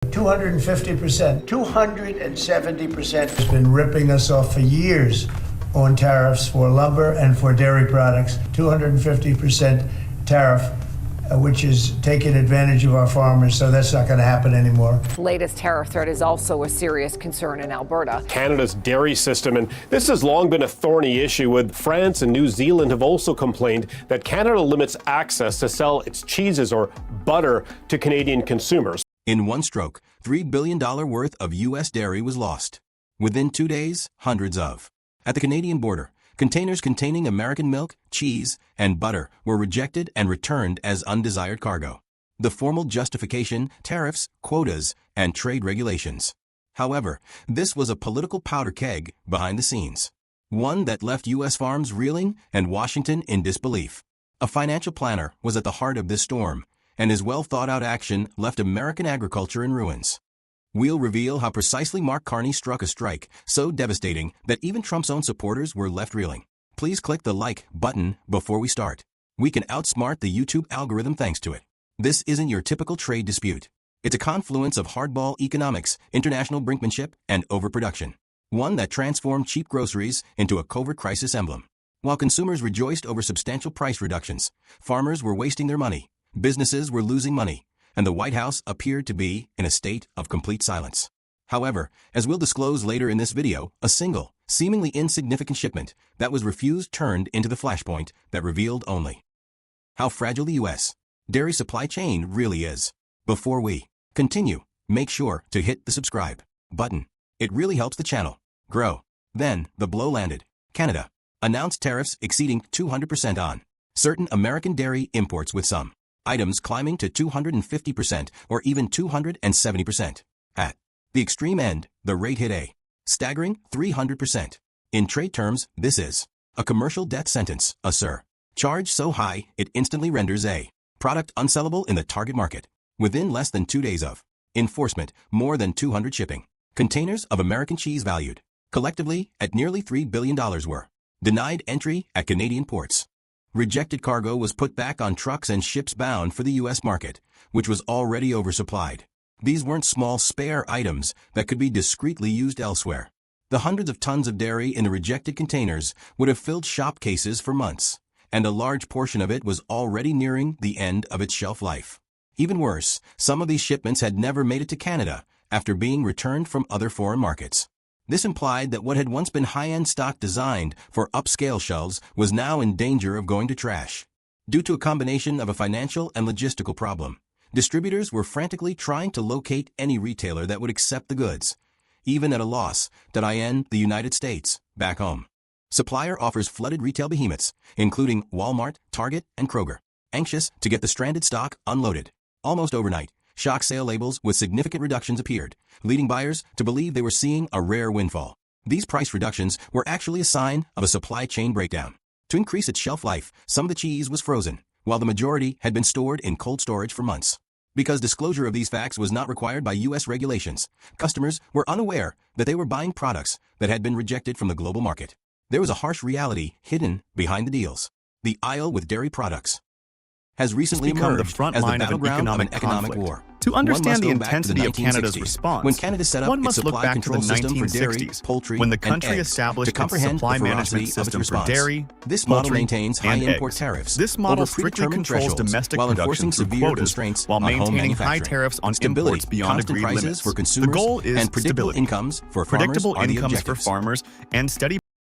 250%, 270% has been ripping us off for years on tariffs for lumber and for dairy products. 250% tariff, which is taking advantage of our farmers, so that's not going to happen anymore. The latest tariff threat is also a serious concern in Alberta. Canada's dairy system, and this has long been a thorny issue, with France and New Zealand have also complained that Canada limits access to sell its cheeses or butter to Canadian consumers. In one stroke, $3 billion worth of U.S. dairy was lost. Within 2 days, hundreds of. At the Canadian border, containers containing American milk, cheese, and butter were rejected and returned as undesired cargo. The formal justification: tariffs, quotas, and trade regulations. However, this was a political powder keg behind the scenes. One that left U.S. farms reeling and Washington in disbelief. A financial planner was at the heart of this storm, and his well-thought-out action left American agriculture in ruins. We'll reveal how precisely Mark Carney struck a strike so devastating that even Trump's own supporters were left reeling. Please click the like button before we start. We can outsmart the YouTube algorithm thanks to it. This isn't your typical trade dispute. It's a confluence of hardball economics, international brinkmanship, and overproduction. One that transformed cheap groceries into a covert crisis emblem. While consumers rejoiced over substantial price reductions, farmers were wasting their money, businesses were losing money, and the White House appeared to be in a state of complete silence. However, as we'll disclose later in this video, a single, seemingly insignificant shipment that was refused turned into the flashpoint that revealed only how fragile the U.S. dairy supply chain really is. Before we continue, make sure to hit the subscribe button. It really helps the channel grow. Then, the blow landed. Canada announced tariffs exceeding 200% on certain American dairy imports, with some items climbing to 250% or even 270%. At the extreme end, the rate hit a staggering 300%. In trade terms, this is a commercial death sentence, a surcharge so high it instantly renders a product unsellable in the target market. Within less than 2 days of enforcement, more than 200 shipping containers of American cheese valued collectively at nearly $3 billion were denied entry at Canadian ports. Rejected cargo was put back on trucks and ships bound for the U.S. market, which was already oversupplied. These weren't small spare items that could be discreetly used elsewhere. The hundreds of tons of dairy in the rejected containers would have filled shop cases for months, and a large portion of it was already nearing the end of its shelf life. Even worse, some of these shipments had never made it to Canada after being returned from other foreign markets. This implied that what had once been high-end stock designed for upscale shelves was now in danger of going to trash. Due to a combination of a financial and logistical problem, distributors were frantically trying to locate any retailer that would accept the goods, even at a loss, in the United States, back home. Supplier offers flooded retail behemoths, including Walmart, Target, and Kroger, anxious to get the stranded stock unloaded. Almost overnight, shock sale labels with significant reductions appeared, leading buyers to believe they were seeing a rare windfall. These price reductions were actually a sign of a supply chain breakdown. To increase its shelf life, some of the cheese was frozen, while the majority had been stored in cold storage for months. Because disclosure of these facts was not required by U.S. regulations, customers were unaware that they were buying products that had been rejected from the global market. There was a harsh reality hidden behind the deals. The aisle with dairy products has recently become the emerged front as the line of an battleground of an economic conflict. war. To understand the One must go back to intensity of Canada's 1960s, response, when Canada set up one its must look supply back to the control system for dairy, 1960s, poultry, when the and country eggs, established to its comprehend supply the management ferocity of its system for response. dairy, This model poultry, maintains high and import eggs. tariffs This model over strictly predetermined controls thresholds domestic while production enforcing through severe quotas, constraints while on home maintaining high manufacturing. tariffs on Stability, imports beyond constant agreed prices limits. for consumers, The goal is and predictable stability. incomes for Predictable farmers are the incomes for objectives. farmers and steady